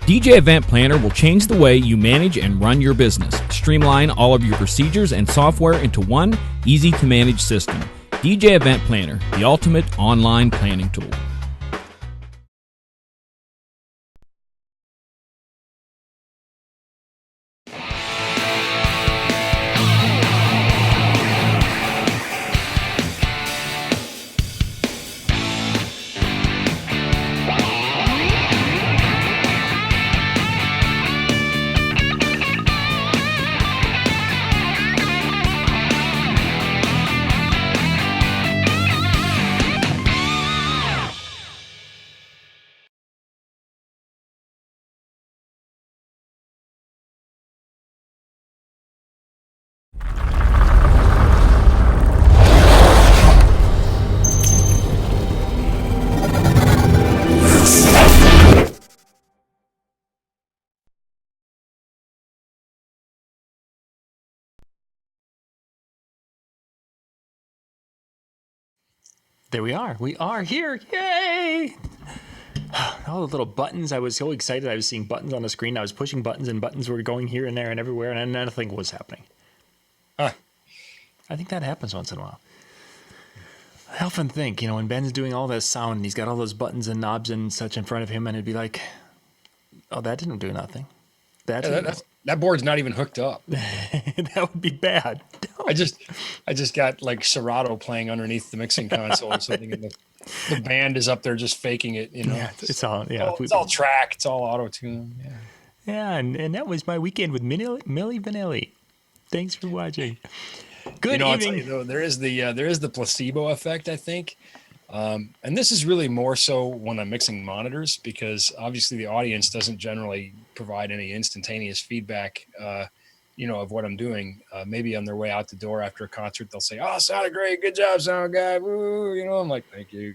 DJ Event Planner will change the way you manage and run your business. Streamline all of your procedures and software into one easy-to-manage system. DJ Event Planner, the ultimate online planning tool. There we are. We are here. Yay! All the little buttons. I was so excited. I was seeing buttons on the screen. I was pushing buttons, and buttons were going here and there and everywhere, and nothing was happening. I think that happens once in a while. I often think, when Ben's doing all this sound, and he's got all those buttons and knobs and such in front of him, and it'd be like, oh, that didn't do nothing. That board's not even hooked up. That would be bad. I just got like Serato playing underneath the mixing console or something, and the band is up there just faking it. Yeah, it's all track, it's all auto tune. Yeah, and that was my weekend with Milli Vanilli. Thanks for watching. Good evening. There is the placebo effect, I think. And this is really more so when I'm mixing monitors, because obviously the audience doesn't generally provide any instantaneous feedback, of what I'm doing. Maybe on their way out the door after a concert, they'll say, "Oh, sounded great. Good job, sound guy." Woo. I'm like, "Thank you.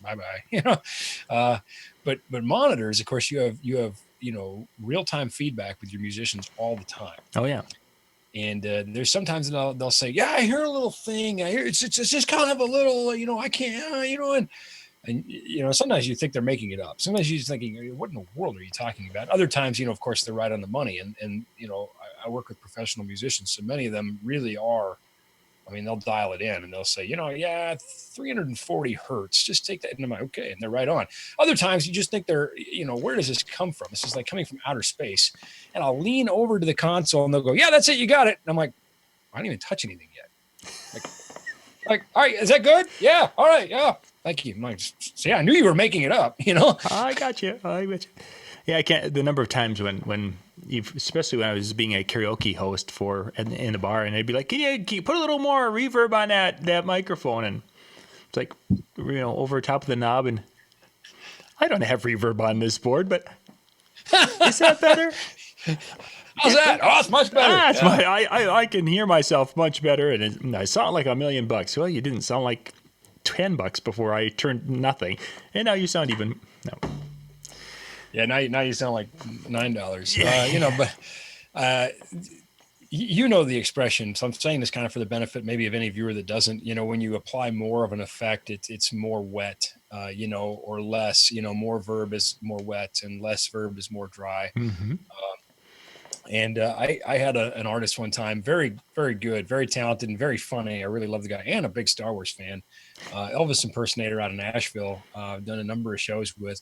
Bye-bye." But monitors, of course, you have real-time feedback with your musicians all the time. Oh, yeah. And there's sometimes they'll say, "Yeah, I hear a little thing. I hear it's just kind of a little, I can't, and sometimes you think they're making it up. Sometimes you're just thinking, what in the world are you talking about? Other times, of course, they're right on the money. And I work with professional musicians, so many of them really are. I mean, they'll dial it in and they'll say, 340 hertz. Just take that. And I'm like, okay, and they're right on. Other times you just think they're, where does this come from? This is like coming from outer space. And I'll lean over to the console and they'll go, "Yeah, that's it. You got it." And I'm like, I didn't even touch anything yet. Like, all right, is that good? Yeah. All right. Yeah. Thank you. So I knew you were making it up, I got you. Yeah, I can't. The number of times when especially when I was being a karaoke host in a bar, and they'd be like, "Can you put a little more reverb on that microphone?" And it's like, over top of the knob, and I don't have reverb on this board, but is that better? How's that? Oh, it's much better. I can hear myself much better, and I sound like $1 million. Well, you didn't sound like $10 before I turned nothing, and now you sound even no. Yeah, now you sound like $9. But the expression. So I'm saying this kind of for the benefit maybe of any viewer that doesn't. When you apply more of an effect, it's more wet. Or less. More verb is more wet, and less verb is more dry. Mm-hmm. And I had an artist one time, very, very good, very talented, and very funny. I really love the guy, and a big Star Wars fan. Elvis impersonator out of Nashville. I've done a number of shows with.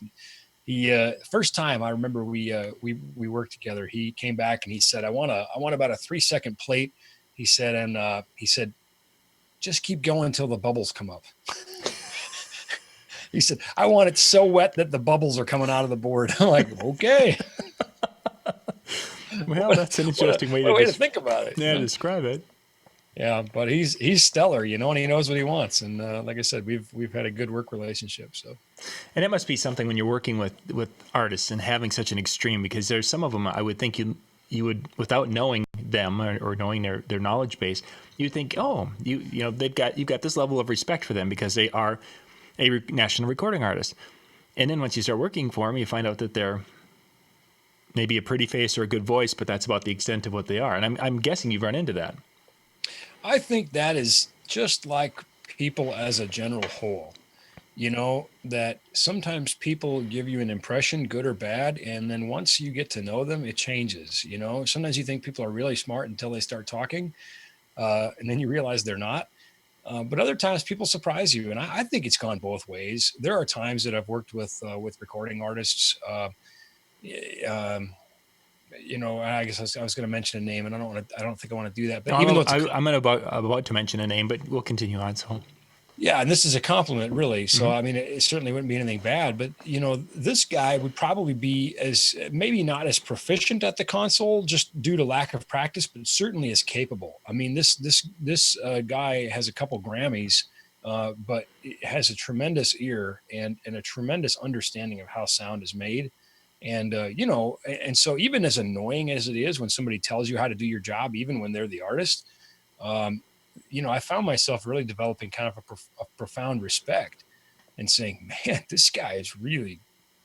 He first time I remember we worked together. He came back and he said, "I want about a 3-second plate." He said, and he said, "Just keep going until the bubbles come up." He said, "I want it so wet that the bubbles are coming out of the board." I'm like, okay. Well, that's an interesting way to think about it. Yeah, describe it. Yeah, but he's stellar, and he knows what he wants. And like I said, we've had a good work relationship. So, and it must be something when you're working with artists and having such an extreme, because there's some of them I would think you would, without knowing them or knowing their knowledge base, you'd think, oh, you've got this level of respect for them because they are a national recording artist. And then once you start working for them, you find out that they're maybe a pretty face or a good voice, but that's about the extent of what they are. And I'm guessing you've run into that. I think that is just like people as a general whole. that sometimes people give you an impression, good or bad, and then once you get to know them, it changes. Sometimes you think people are really smart until they start talking, and then you realize they're not. But other times people surprise you, and I think it's gone both ways. There are times that I've worked with recording artists. Um, I guess I was going to mention a name, and I don't think I want to do that. But even though I'm about to mention a name, but we'll continue on. So. Yeah, and this is a compliment, really. So, Mm-hmm. I mean, it certainly wouldn't be anything bad, but this guy would probably be maybe not as proficient at the console just due to lack of practice, but certainly as capable. I mean, this guy has a couple Grammys, but it has a tremendous ear and a tremendous understanding of how sound is made. And, and so even as annoying as it is when somebody tells you how to do your job, even when they're the artist, I found myself really developing kind of a profound respect and saying, man, this guy is really,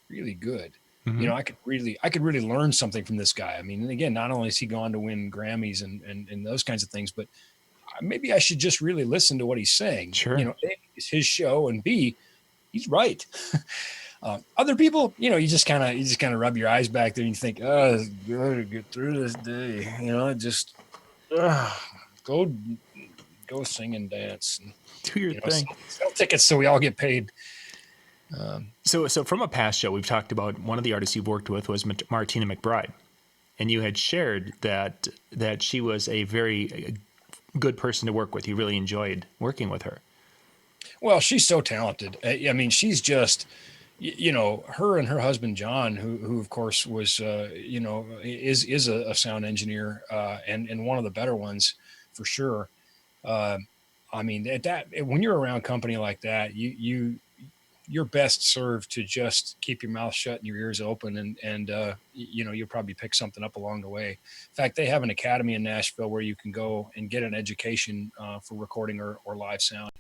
really good. Mm-hmm. I could really learn something from this guy. I mean, and again, not only has he gone to win Grammys and those kinds of things, but maybe I should just really listen to what he's saying. Sure. A, it's his show, and B, he's right. Other people, you just kind of rub your eyes back there and you think, oh, it's good to get through this day. Just go sing and dance and do your thing. Sell tickets so we all get paid. So from a past show, we've talked about one of the artists you've worked with was Martina McBride, and you had shared that she was a very good person to work with. You really enjoyed working with her. Well, she's so talented. I mean, she's just, her and her husband John, who of course was, is a sound engineer and one of the better ones for sure. I mean, when you're around company like that, you're best served to just keep your mouth shut and your ears open, and you'll probably pick something up along the way. In fact, they have an academy in Nashville where you can go and get an education for recording or live sound.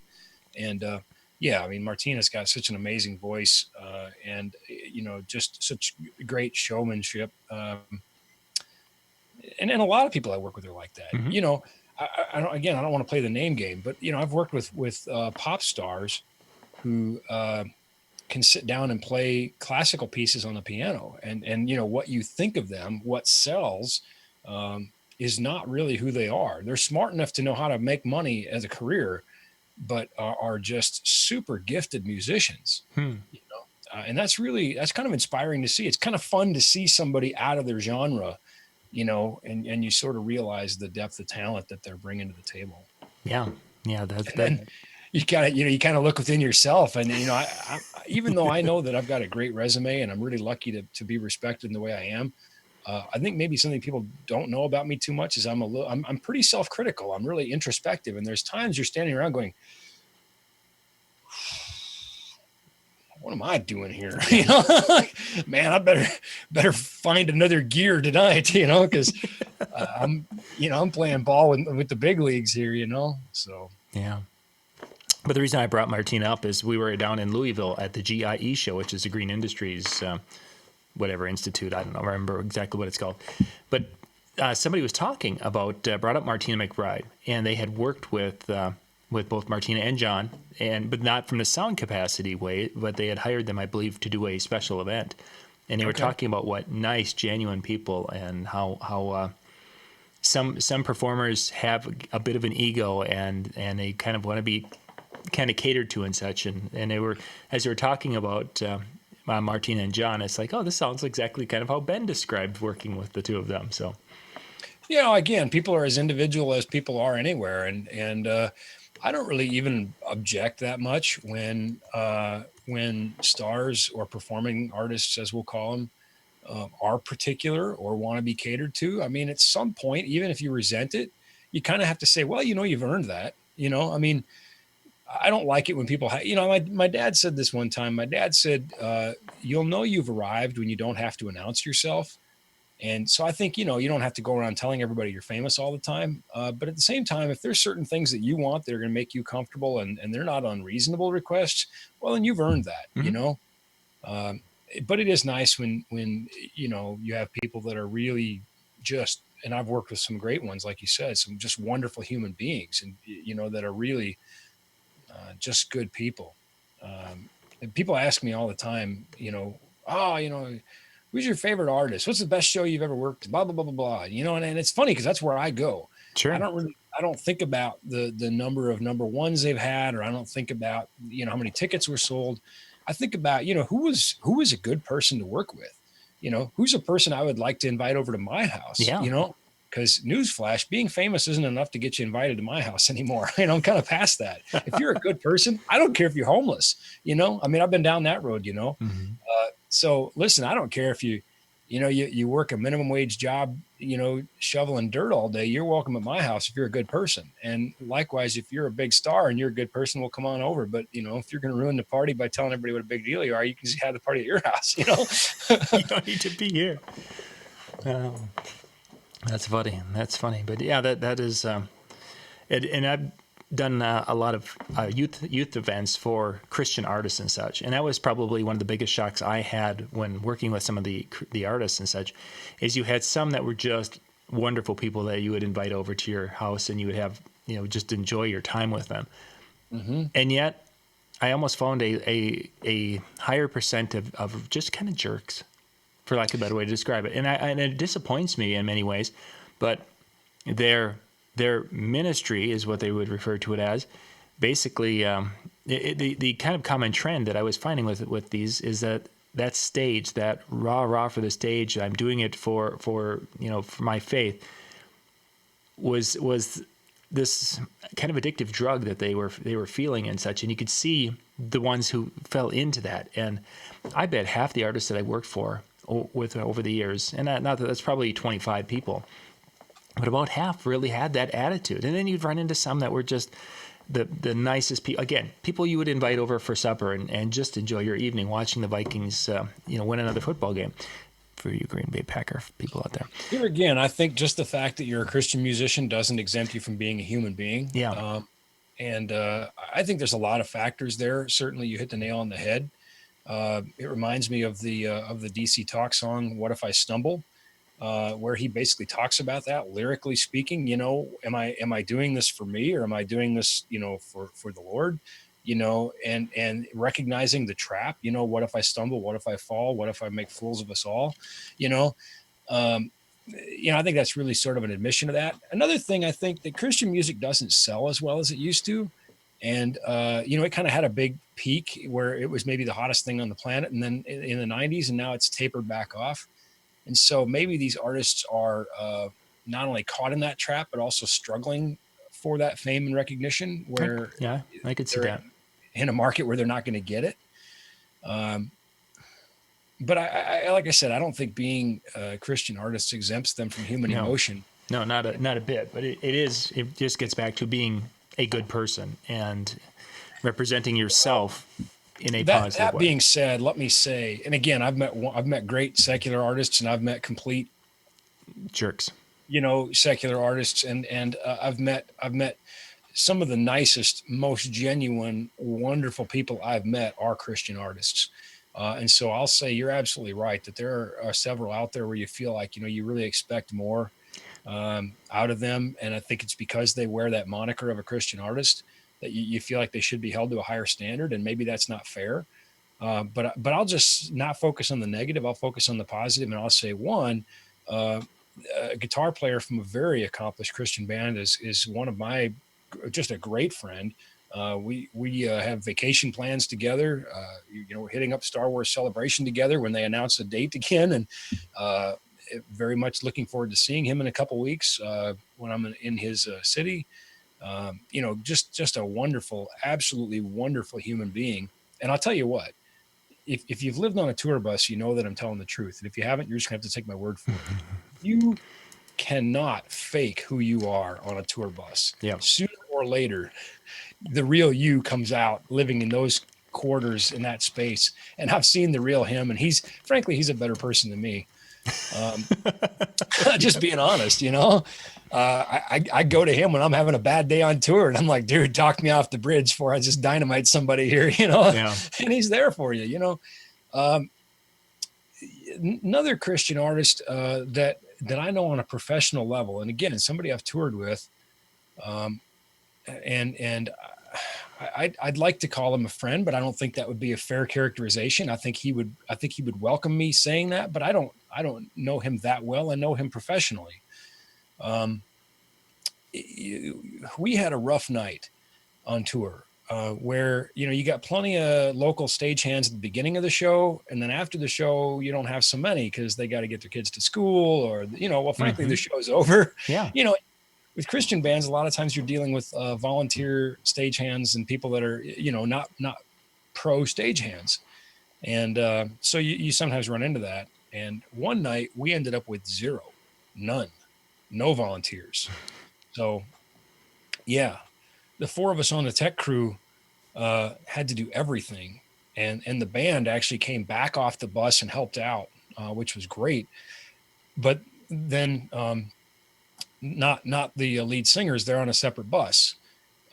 And I mean, Martina's got such an amazing voice, and just such great showmanship. And a lot of people I work with are like that. Mm-hmm. I don't want to play the name game, but I've worked with pop stars who can sit down and play classical pieces on the piano, and what you think of them, what sells, is not really who they are. They're smart enough to know how to make money as a career, but are just super gifted musicians. And that's kind of inspiring to see. It's kind of fun to see somebody out of their genre. And you sort of realize the depth of talent that they're bringing to the table. Yeah. Then you kind of look within yourself, and I even though I know that I've got a great resume and I'm really lucky to be respected in the way I am, I think maybe something people don't know about me too much is I'm pretty self-critical. I'm really introspective, and there's times you're standing around going, what am I doing here? Man, I better find another gear tonight, because I'm playing ball with the big leagues here, so. Yeah. But the reason I brought Martina up is we were down in Louisville at the GIE show, which is the Green Industries, whatever institute. I don't know, remember exactly what it's called. But somebody was talking about, brought up Martina McBride, and they had worked with both Martina and John, but not from the sound capacity way, but they had hired them, I believe, to do a special event. And they were talking about what nice, genuine people, and how some performers have a bit of an ego, and they kind of want to be kind of catered to and such. And they were, as they were talking about Martina and John, it's like, oh, this sounds exactly kind of how Ben described working with the two of them. So, again, people are as individual as people are anywhere, and I don't really even object that much when stars or performing artists, as we'll call them, are particular or want to be catered to. I mean, at some point, even if you resent it, you kind of have to say, well, you've earned that. I mean, I don't like it when people, my dad said this one time. My dad said, you'll know you've arrived when you don't have to announce yourself. And so I think, you don't have to go around telling everybody you're famous all the time. But at the same time, if there's certain things that you want that are going to make you comfortable and they're not unreasonable requests, well, then you've earned that, Mm-hmm. But it is nice when you have people that are really just, and I've worked with some great ones, like you said, some just wonderful human beings, and, that are really just good people. people ask me all the time, oh, who's your favorite artist? What's the best show you've ever worked? Blah, blah, blah, blah, blah. And it's funny because that's where I go. Sure. I don't think about the number of number ones they've had, or I don't think about, how many tickets were sold. I think about, who was a good person to work with, who's a person I would like to invite over to my house, because newsflash, being famous isn't enough to get you invited to my house anymore. I'm kind of past that. If you're a good person, I don't care if you're homeless, I've been down that road, Mm-hmm. So listen, I don't care if you work a minimum wage job, shoveling dirt all day. You're welcome at my house if you're a good person. And likewise, if you're a big star and you're a good person, we'll come on over. But, if you're going to ruin the party by telling everybody what a big deal you are, you can just have the party at your house, You don't need to be here. That's funny. That's funny. But yeah, that is, and I've done a lot of youth events for Christian artists and such, and that was probably one of the biggest shocks I had when working with some of the artists and such, is you had some that were just wonderful people that you would invite over to your house and you would have just enjoy your time with them, mm-hmm. and yet I almost found a higher percent of just kind of jerks, for lack of a better way to describe it, and it disappoints me in many ways, but their ministry is what they would refer to it as. Basically, the kind of common trend that I was finding with these is that stage, that rah for the stage, I'm doing it for my faith, was this kind of addictive drug that they were feeling and such, and you could see the ones who fell into that. And I bet half the artists that I worked for with over the years, and not that that's probably 25 people, but about half really had that attitude. And then you'd run into some that were just the nicest people. Again, people you would invite over for supper and just enjoy your evening watching the Vikings, win another football game. For you Green Bay Packer people out there. Here again, I think just the fact that you're a Christian musician doesn't exempt you from being a human being. Yeah. And I think there's a lot of factors there. Certainly, you hit the nail on the head. It reminds me of the DC Talk song, "What If I Stumble?" Where he basically talks about that lyrically speaking. Am I doing this for me, or am I doing this for the Lord? And recognizing the trap. What if I stumble? What if I fall? What if I make fools of us all? I think that's really sort of an admission of that. Another thing, I think that Christian music doesn't sell as well as it used to. And, it kind of had a big peak where it was maybe the hottest thing on the planet. And then in the 90s, and now it's tapered back off. And so maybe these artists are not only caught in that trap, but also struggling for that fame and recognition, where I could see that in a market where they're not going to get it. But I like I said, I don't think being a Christian artist exempts them from human emotion. No, not a bit. But it just gets back to being a good person and representing yourself in a positive way. That being said, let me say, and again, I've met great secular artists, and I've met complete jerks. Secular artists, and I've met some of the nicest, most genuine, wonderful people I've met are Christian artists. And so I'll say you're absolutely right that there are several out there where you feel like, you really expect more out of them. And I think it's because they wear that moniker of a Christian artist that you feel like they should be held to a higher standard. And maybe that's not fair. But I'll just not focus on the negative. I'll focus on the positive. And I'll say, one, a guitar player from a very accomplished Christian band is one of my, just a great friend. We have vacation plans together. We're hitting up Star Wars Celebration together when they announce the date again, and very much looking forward to seeing him in a couple weeks when I'm in his city. Just a wonderful, absolutely wonderful human being. And I'll tell you what, if you've lived on a tour bus, you know that I'm telling the truth. And if you haven't, you're just gonna have to take my word for it. You cannot fake who you are on a tour bus. Yeah. Sooner or later, the real you comes out living in those quarters in that space. And I've seen the real him, and he's a better person than me. Just being honest, I go to him when I'm having a bad day on tour, and I'm like, dude, talk me off the bridge before I just dynamite somebody here, Yeah. And he's there for you, Another Christian artist that I know on a professional level, and again, somebody I've toured with, and I'd like to call him a friend, but I don't think that would be a fair characterization. I think he would welcome me saying that, but I don't know him that well. I know him professionally. We had a rough night on tour where, you got plenty of local stagehands at the beginning of the show. And then after the show, you don't have so many because they got to get their kids to school or, frankly, the show's over. Yeah. With Christian bands, a lot of times you're dealing with volunteer stagehands and people that are, not pro stagehands. And so you sometimes run into that. And one night we ended up with no volunteers. So, yeah, the four of us on the tech crew had to do everything. And the band actually came back off the bus and helped out, which was great. But then not the lead singers, they're on a separate bus.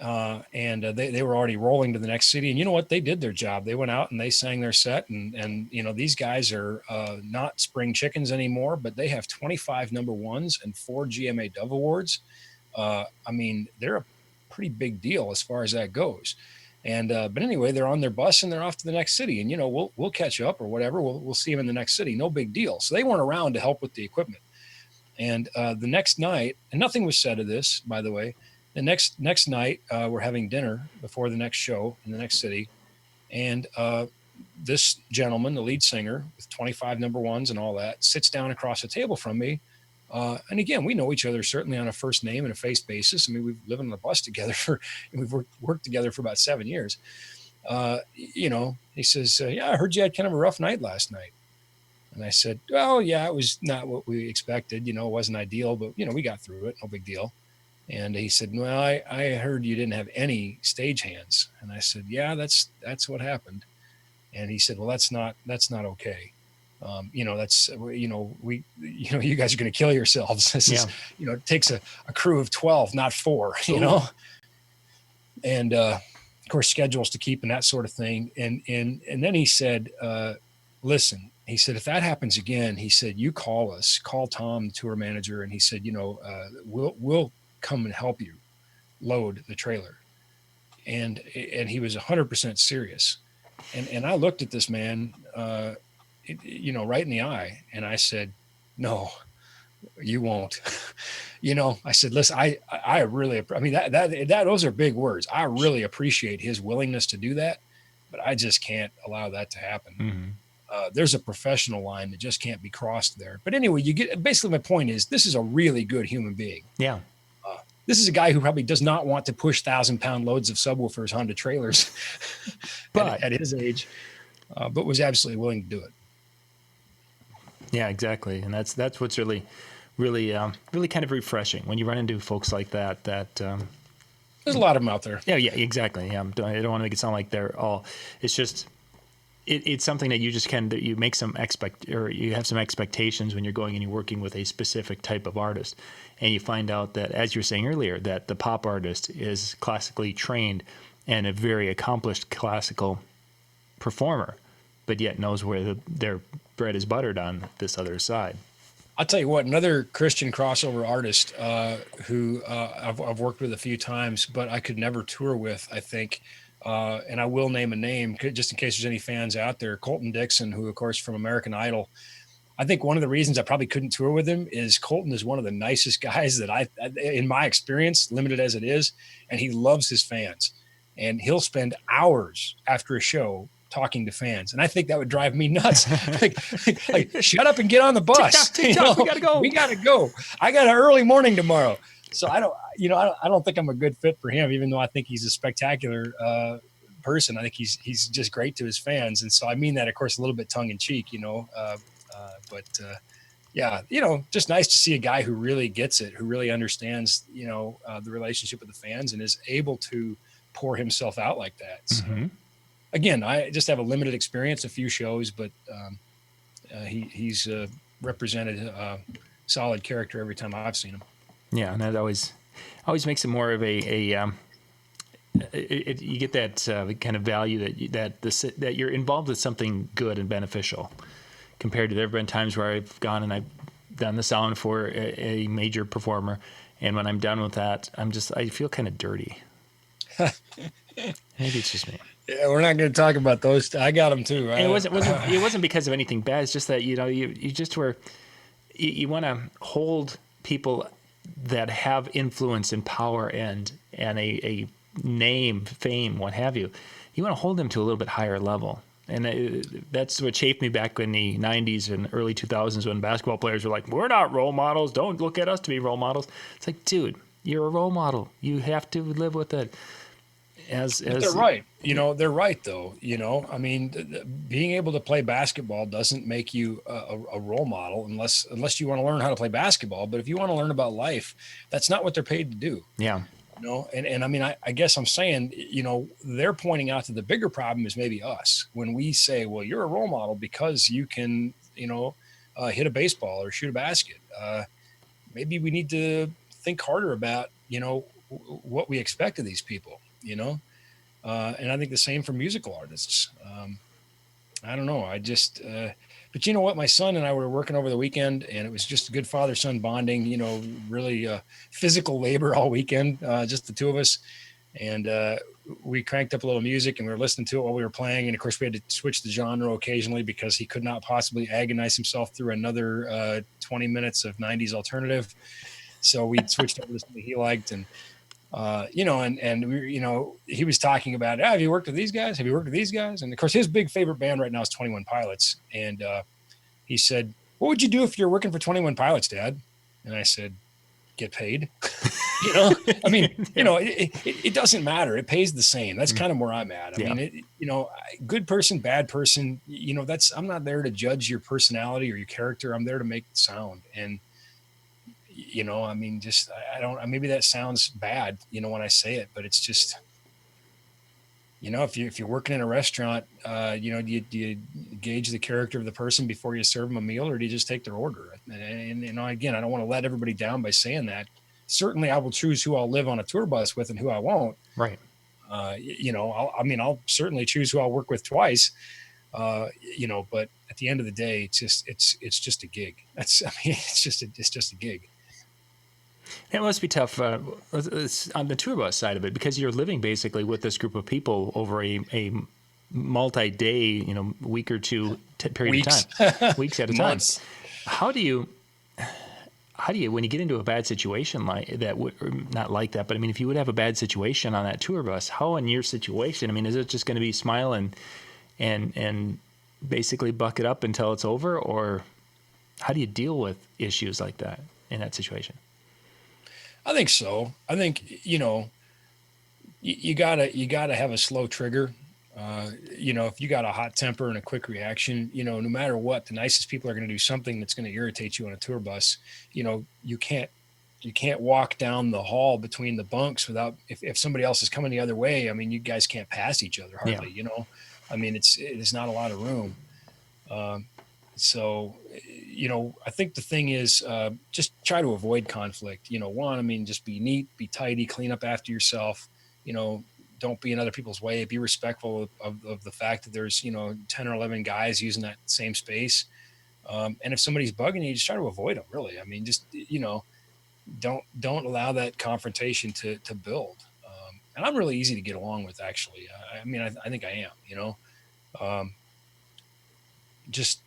And they were already rolling to the next city. And you know what? They did their job. They went out and they sang their set. And these guys are not spring chickens anymore, but they have 25 number ones and 4 GMA Dove Awards. They're a pretty big deal as far as that goes. And but anyway, they're on their bus and they're off to the next city. And we'll catch up or whatever. We'll see them in the next city. No big deal. So they weren't around to help with the equipment. And the next night, and nothing was said of this, by the way. The next night, we're having dinner before the next show in the next city, and this gentleman, the lead singer, with 25 number ones and all that, sits down across the table from me. And again, we know each other certainly on a first name and a face basis. I mean, we've lived on the bus together we've worked together for about 7 years. He says, "Yeah, I heard you had kind of a rough night last night." And I said, "Well, yeah, it was not what we expected. It wasn't ideal, but we got through it. No big deal." And he said, "Well, I heard you didn't have any stagehands." And I said, "Yeah, that's what happened." And he said, "Well, that's not okay. You guys are going to kill yourselves. This is, it takes a crew of 12, not 4, and of course schedules to keep and that sort of thing." And then he said, "Listen," he said, "if that happens again," he said, "you call Tom, the tour manager." And he said, we'll come and help you load the trailer. And he was 100% serious. And I looked at this man, right in the eye. And I said, "No, you won't." I said, "Listen, I really, those are big words. I really appreciate his willingness to do that, but I just can't allow that to happen." Mm-hmm. There's a professional line that just can't be crossed there. But anyway, basically my point is this is a really good human being. Yeah. This is a guy who probably does not want to push 1,000-pound loads of subwoofers onto trailers but at his age, but was absolutely willing to do it. Yeah, exactly. And that's what's really kind of refreshing when you run into folks like that. There's a lot of them out there. Yeah, exactly. Yeah, I don't want to make it sound like they're all. It's just it's something that you just you make you have some expectations when you're going and you're working with a specific type of artist, and you find out that, as you were saying earlier, that the pop artist is classically trained and a very accomplished classical performer, but yet knows where their bread is buttered on this other side. I'll tell you what, another Christian crossover artist who I've worked with a few times, but I could never tour with, I think, and I will name a name just in case there's any fans out there, Colton Dixon, who, of course, from American Idol. I think one of the reasons I probably couldn't tour with him is Colton is one of the nicest guys that in my experience, limited as it is, and he loves his fans. And he'll spend hours after a show talking to fans. And I think that would drive me nuts. like, shut up and get on the bus. We gotta go. We gotta go. I got an early morning tomorrow. So I don't think I'm a good fit for him, even though I think he's a spectacular person. I think he's just great to his fans. And so I mean that, of course, a little bit tongue in cheek, just nice to see a guy who really gets it, who really understands, the relationship with the fans and is able to pour himself out like that. So, again, I just have a limited experience, a few shows, but he's represented a solid character every time I've seen him. Yeah, and that always makes it more of you get that kind of value that you're involved with something good and beneficial, compared to there have been times where I've gone and I've done the sound for a major performer, and when I'm done with that, I feel kind of dirty. Maybe it's just me. Yeah, we're not going to talk about those. I got them too. And it wasn't because of anything bad. It's just that you just were you want to hold people that have influence and power and a name, fame, what have you. You want to hold them to a little bit higher level. And that's what chafed me back in the 90s and early 2000s when basketball players were like, we're not role models. Don't look at us to be role models. It's like, dude, you're a role model. You have to live with it. But they're right. They're right, though. I mean, being able to play basketball doesn't make you a role model unless you want to learn how to play basketball. But if you want to learn about life, that's not what they're paid to do. Yeah. And I mean, I guess I'm saying, they're pointing out that the bigger problem is maybe us when we say, well, you're a role model because you can, hit a baseball or shoot a basket. Maybe we need to think harder about, what we expect of these people, and I think the same for musical artists. I don't know. But you know what? My son and I were working over the weekend, and it was just good father-son bonding, really physical labor all weekend, just the two of us. And we cranked up a little music, and we were listening to it while we were playing. And, of course, we had to switch the genre occasionally because he could not possibly agonize himself through another 20 minutes of 90s alternative. So we switched over to something he liked. And he was talking about, have you worked with these guys? Have you worked with these guys? And of course, his big favorite band right now is 21 Pilots. And he said, what would you do if you're working for 21 Pilots, Dad? And I said, get paid. I mean, it doesn't matter. It pays the same. That's kind of where I'm at. I mean, good person, bad person, I'm not there to judge your personality or your character. I'm there to make the sound. And I mean, maybe that sounds bad, when I say it, but it's just, if you're working in a restaurant, do you gauge the character of the person before you serve them a meal, or do you just take their order? And again, I don't want to let everybody down by saying that. Certainly I will choose who I'll live on a tour bus with and who I won't. Right. I'll certainly choose who I'll work with twice. But at the end of the day, it's just a gig. It's just a gig. It must be tough on the tour bus side of it because you're living basically with this group of people over a multi-day, week or two period of time, weeks at a time. How do you, when you get into a bad situation like that, not like that, but I mean, if you would have a bad situation on that tour bus, how in your situation, I mean, is it just going to be smile and basically buck it up until it's over, or how do you deal with issues like that in that situation? I think so. I think, you gotta have a slow trigger. If you got a hot temper and a quick reaction, no matter what, the nicest people are going to do something that's going to irritate you on a tour bus. You can't walk down the hall between the bunks without, if somebody else is coming the other way, I mean, you guys can't pass each other hardly, I mean, it's not a lot of room. So, I think the thing is, just try to avoid conflict. Just be neat, be tidy, clean up after yourself. Don't be in other people's way. Be respectful of the fact that there's, 10 or 11 guys using that same space. And if somebody's bugging you, just try to avoid them, really. I mean, just, don't allow that confrontation to build. And I'm really easy to get along with, actually. I think I am, just,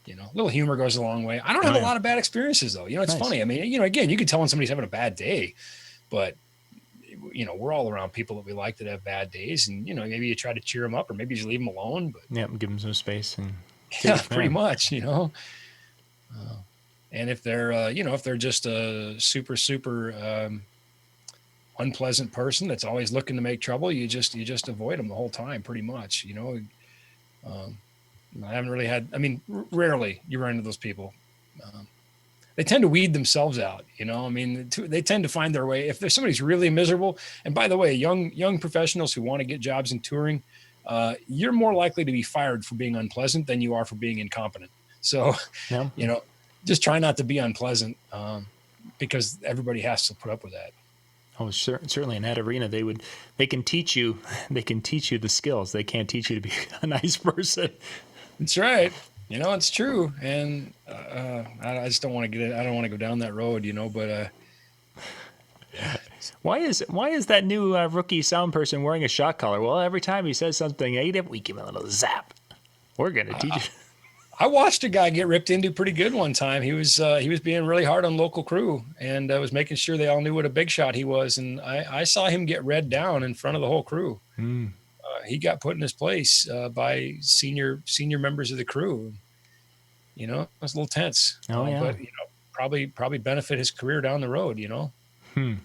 a little humor goes a long way. I don't have a lot of bad experiences, though. It's funny. I mean, again, you can tell when somebody's having a bad day, but, we're all around people that we like that have bad days. And, maybe you try to cheer them up, or maybe you just leave them alone. But give them some space. And pretty much, and if they're, if they're just a super, super unpleasant person that's always looking to make trouble, you just avoid them the whole time, pretty much, I haven't really had, rarely you run into those people. They tend to weed themselves out, they tend to find their way. If there's somebody's really miserable, and by the way, young professionals who want to get jobs in touring, you're more likely to be fired for being unpleasant than you are for being incompetent. So, just try not to be unpleasant, because everybody has to put up with that. Oh, certainly in that arena, they can teach you the skills. They can't teach you to be a nice person. That's right. It's true. And I just don't want to I don't want to go down that road, but Why is that new rookie sound person wearing a shock collar? Well, every time he says something negative, we give him a little zap. We're gonna teach you. I watched a guy get ripped into pretty good one time. He was being really hard on local crew and was making sure they all knew what a big shot he was. And I saw him get read down in front of the whole crew. He got put in his place by senior members of the crew. You know, it was a little tense. Oh yeah. But probably benefit his career down the road. You know. I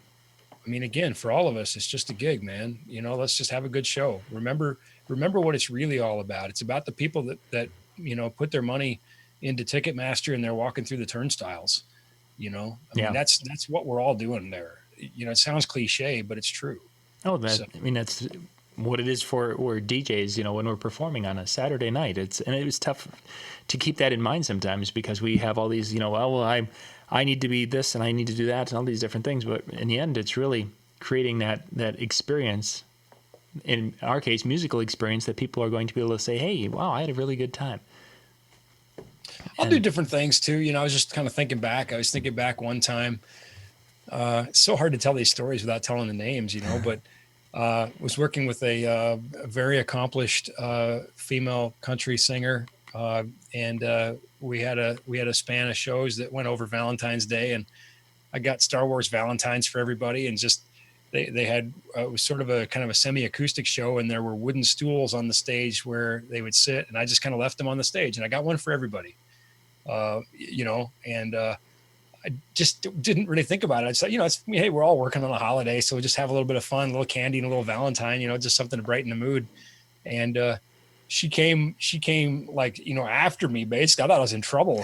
mean, again, for all of us, it's just a gig, man. You know, let's just have a good show. Remember what it's really all about. It's about the people that put their money into Ticketmaster and they're walking through the turnstiles. You know, I mean, that's what we're all doing there. You know, it sounds cliche, but it's true. Oh, that's what it is for DJs. You know, when we're performing on a Saturday night, it was tough to keep that in mind sometimes because we have all these, I need to be this and I need to do that and all these different things. But in the end, it's really creating that experience, in our case, musical experience, that people are going to be able to say, hey, wow, I had a really good time. I'll do different things too. You know, I was just kind of thinking back. I was thinking back one time. It's so hard to tell these stories without telling the names, but was working with a very accomplished female country singer. And we had a span of shows that went over Valentine's Day, and I got Star Wars Valentines for everybody. And just, they had, it was sort of a kind of a semi-acoustic show, and there were wooden stools on the stage where they would sit, and I just kind of left them on the stage, and I got one for everybody, and I just didn't really think about it. I just thought, hey, we're all working on a holiday, so we'll just have a little bit of fun, a little candy and a little Valentine, just something to brighten the mood. And she came like, after me, basically. I thought I was in trouble,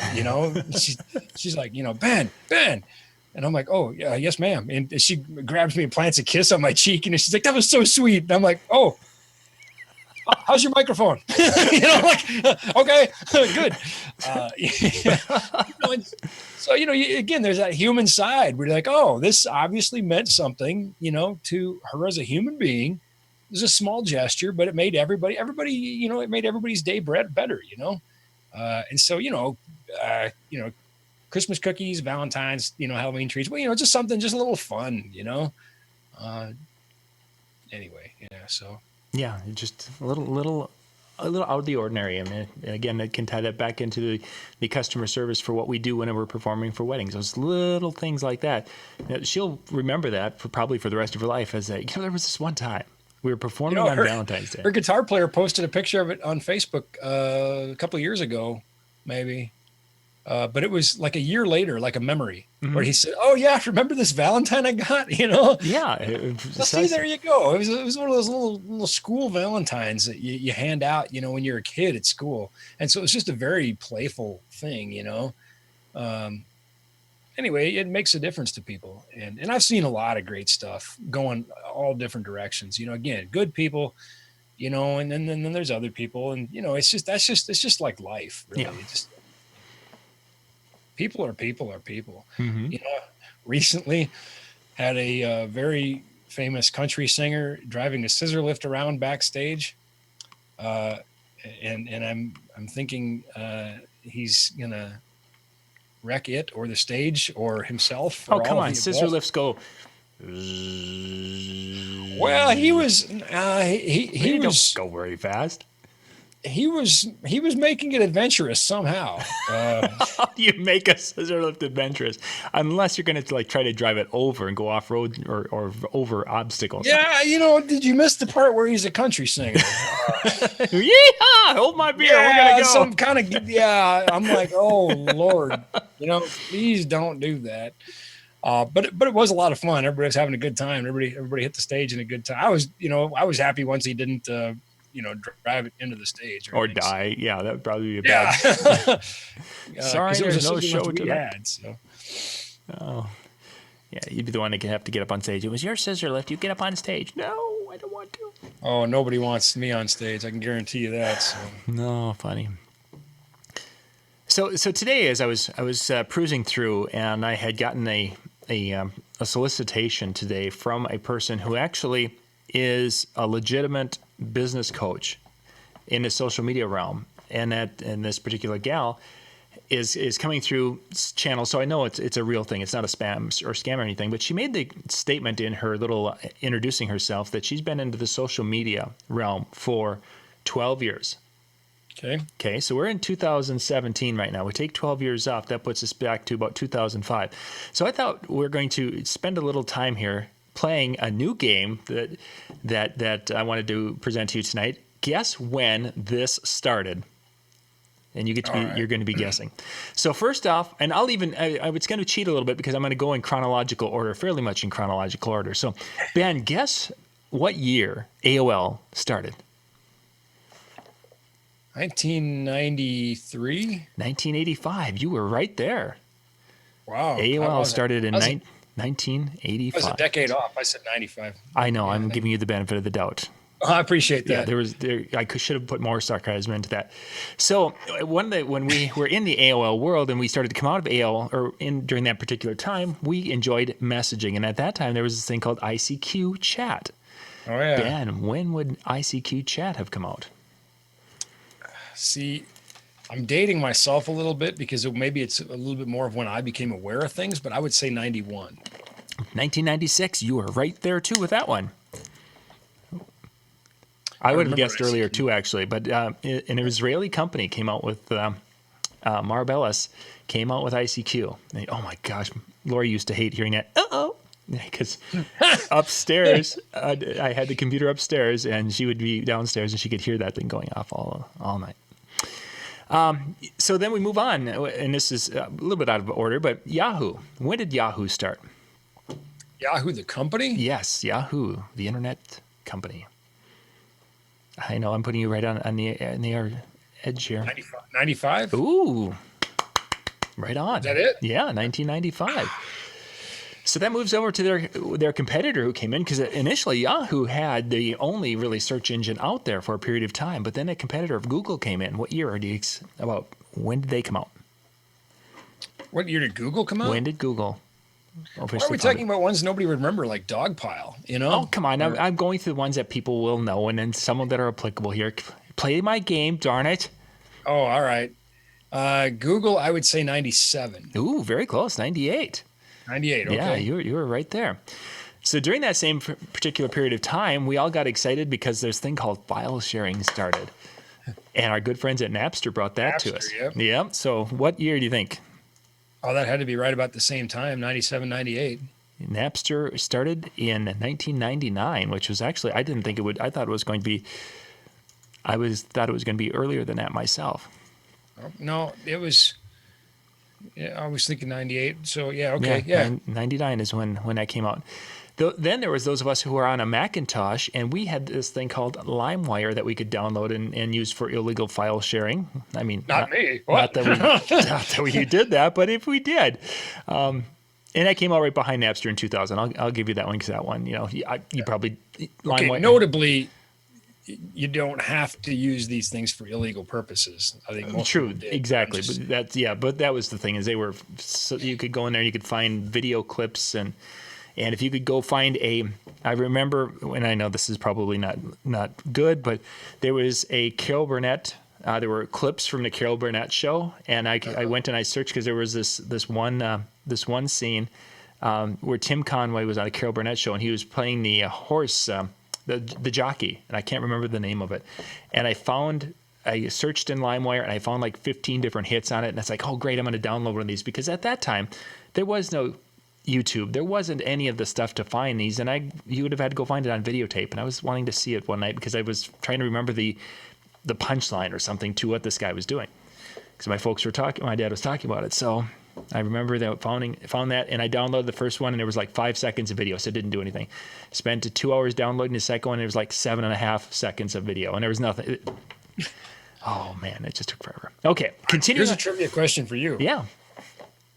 she's like, Ben. And I'm like, oh, yeah, yes, ma'am. And she grabs me and plants a kiss on my cheek. And she's like, that was so sweet. And I'm like, oh, how's your microphone? Okay, good. So, again, there's that human side where you're like, oh, this obviously meant something, to her as a human being. It was a small gesture, but it made everybody, it made everybody's day better, and so, Christmas cookies, Valentine's, Halloween treats, just something, just a little fun, anyway, so. Yeah, just a little out of the ordinary. I mean, again, it can tie that back into the customer service for what we do whenever we're performing for weddings. Those little things like that. She'll remember that probably for the rest of her life as that, there was this one time we were performing on Valentine's Day. Her guitar player posted a picture of it on Facebook a couple of years ago, maybe. But it was like a year later, like a memory, where he said, "Oh yeah, remember this Valentine I got?" Yeah. See, there you go. It was one of those little school Valentines that you hand out, when you're a kid at school, and so it's just a very playful thing, Anyway, it makes a difference to people, and I've seen a lot of great stuff going all different directions. Again, good people, and then there's other people, and it's just like life, really. Yeah. People are people. Mm-hmm. Recently had a very famous country singer driving a scissor lift around backstage. And I'm thinking he's going to wreck it or the stage or himself. Oh, come on. Scissor lifts go. Well, he was, he was, don't go very fast. He was making it adventurous somehow. How do you make a scissor lift adventurous? Unless you're going to try to drive it over and go off road or over obstacles. Yeah, did you miss the part where he's a country singer? Yeehaw! Hold my beer. Yeah, we're gonna go. Some kind of I'm like, oh Lord, please don't do that. But it was a lot of fun. Everybody was having a good time. Everybody hit the stage in a good time. I was happy once he didn't. Drive it into the stage or die. Yeah, that would probably be a bad. Sorry, there's no show to that. So. Oh, yeah, you'd be the one that have to get up on stage. It was your scissor lift. You get up on stage. No, I don't want to. Oh, nobody wants me on stage. I can guarantee you that. So. No, funny. So today, as I was cruising through, and I had gotten a solicitation today from a person who actually is a legitimate business coach in the social media realm, and this particular gal is coming through channels. So I know it's a real thing. It's not a spam or scam or anything. But she made the statement in her little introducing herself that she's been into the social media realm for 12 years. Okay, so we're in 2017 right now. We take 12 years off. That puts us back to about 2005. So I thought we're going to spend a little time here playing a new game that I wanted to present to you tonight. Guess when this started. And you get to be, you're going to be guessing. So first off, and I was going to cheat a little bit because I'm going to go in chronological order, fairly much in chronological order. So Ben, guess what year AOL started? 1993? 1985. You were right there. Wow. AOL started in 1985. I was a decade off. I said 95. I know. I'm giving you the benefit of the doubt. I appreciate that. Yeah, I should have put more sarcasm into that. So when we were in the AOL world and we started to come out of AOL, during that particular time, we enjoyed messaging. And at that time, there was this thing called ICQ Chat. Oh, yeah. Ben, when would ICQ Chat have come out? See, I'm dating myself a little bit because maybe it's a little bit more of when I became aware of things, but I would say 91. 1996. You were right there, too, with that one. I would have guessed earlier, too, actually. But an Israeli company came out with, Marabellis came out with ICQ. Oh, my gosh. Lori used to hate hearing that. Uh-oh. Because upstairs, I had the computer upstairs, and she would be downstairs, and she could hear that thing going off all night. So then we move on, and this is a little bit out of order, but Yahoo. When did Yahoo start? Yahoo, the company? Yes, Yahoo, the internet company. I know I'm putting you right on the edge here. 95? Ooh, right on. Is that it? Yeah, 1995. So that moves over to their competitor who came in, because initially Yahoo had the only really search engine out there for a period of time, but then a competitor of Google came in. What year when did they come out? What year did Google come out? When did Google officially Why are we talking about ones nobody would remember, like Dogpile, you know? Oh, come on. I'm going through the ones that people will know, and then some of that are applicable here. Play my game, darn it. Oh, all right. Google, I would say 97. Ooh, very close, 98. 98, okay. Yeah, you were right there. So during that same particular period of time, we all got excited because this thing called file sharing started. And our good friends at Napster brought that to us. Yep. Yeah. So what year do you think? Oh, that had to be right about the same time, 97, 98. Napster started in 1999, which was actually, I didn't think it would, I thought it was going to be, thought it was going to be earlier than that myself. No, it was... Yeah, I was thinking 98. So, yeah, okay. Yeah. 99 is when that came out. Then there was those of us who were on a Macintosh, and we had this thing called LimeWire that we could download and use for illegal file sharing. I mean, not me. Not that we did that, but if we did. And that came out right behind Napster in 2000. I'll give you that one because that one, you probably... Okay, notably... You don't have to use these things for illegal purposes. I think most true, people did. exactly. But that was the thing, is they were, so you could go in there and you could find video clips, and if you could go find I remember, and I know this is probably not good, but there was a Carol Burnett. There were clips from the Carol Burnett show, and I went and I searched because there was this one scene where Tim Conway was on a Carol Burnett show, and he was playing the horse. The jockey, and I can't remember the name of it. And I searched in LimeWire, and I found like 15 different hits on it. And it's like, oh, great, I'm going to download one of these. Because at that time, there was no YouTube. There wasn't any of the stuff to find these. And you would have had to go find it on videotape. And I was wanting to see it one night because I was trying to remember the punchline or something to what this guy was doing. Because my dad was talking about it. So I remember that found that, and I downloaded the first one, and there was like 5 seconds of video, so it didn't do anything. Spent 2 hours downloading the second one, and it was like 7.5 seconds of video, and there was nothing. Oh man, it just took forever. Okay, continue. Here's a trivia question for you. Yeah.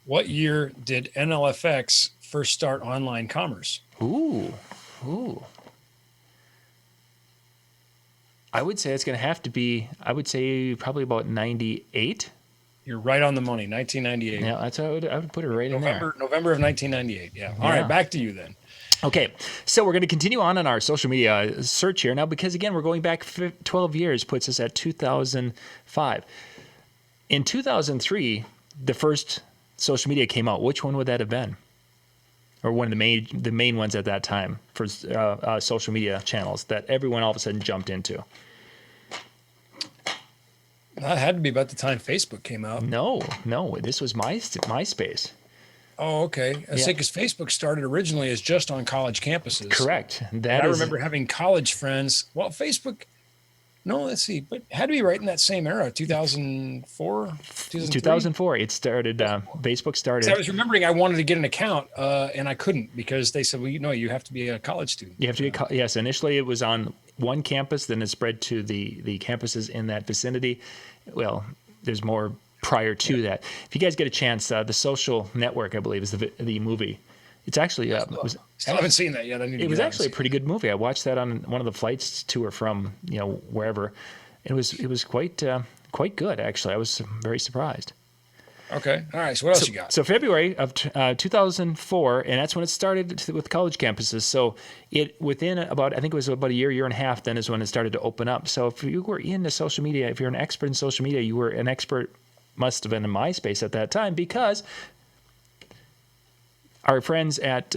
What year did NLFX first start online commerce? Ooh. I would say it's going to have to be. I would say probably about 98. You're right on the money, 1998. Yeah, that's how I would put it right in there. November of 1998, yeah. All right, back to you then. Okay, so we're going to continue on our social media search here now, because, again, we're going back 12 years, puts us at 2005. In 2003, the first social media came out. Which one would that have been? Or one of the main ones at that time for social media channels that everyone all of a sudden jumped into? That had to be about the time Facebook came out. No, this was MySpace. Oh, okay. I Yeah. say because Facebook started originally as just on college campuses. Correct. And I remember having college friends. Well, Facebook. No, let's see. But it had to be right in that same era, 2004, 2004. It started. Facebook started. I was remembering I wanted to get an account, and I couldn't because they said, well, you have to be a college student. You have to be. Yes. Initially, it was on one campus. Then it spread to the campuses in that vicinity. Well, there's more prior to that. If you guys get a chance, The Social Network, I believe, is the movie. It's actually Still haven't seen that yet. It was actually a pretty good movie. I watched that on one of the flights to or from wherever. It was quite good actually. I was very surprised. Okay. All right. So what else you got? So February of 2004, and that's when it started with college campuses. So within about, I think it was about a year and a half, then is when it started to open up. So if you were into social media, if you're an expert in social media, you were an expert, must have been in MySpace at that time, because our friends at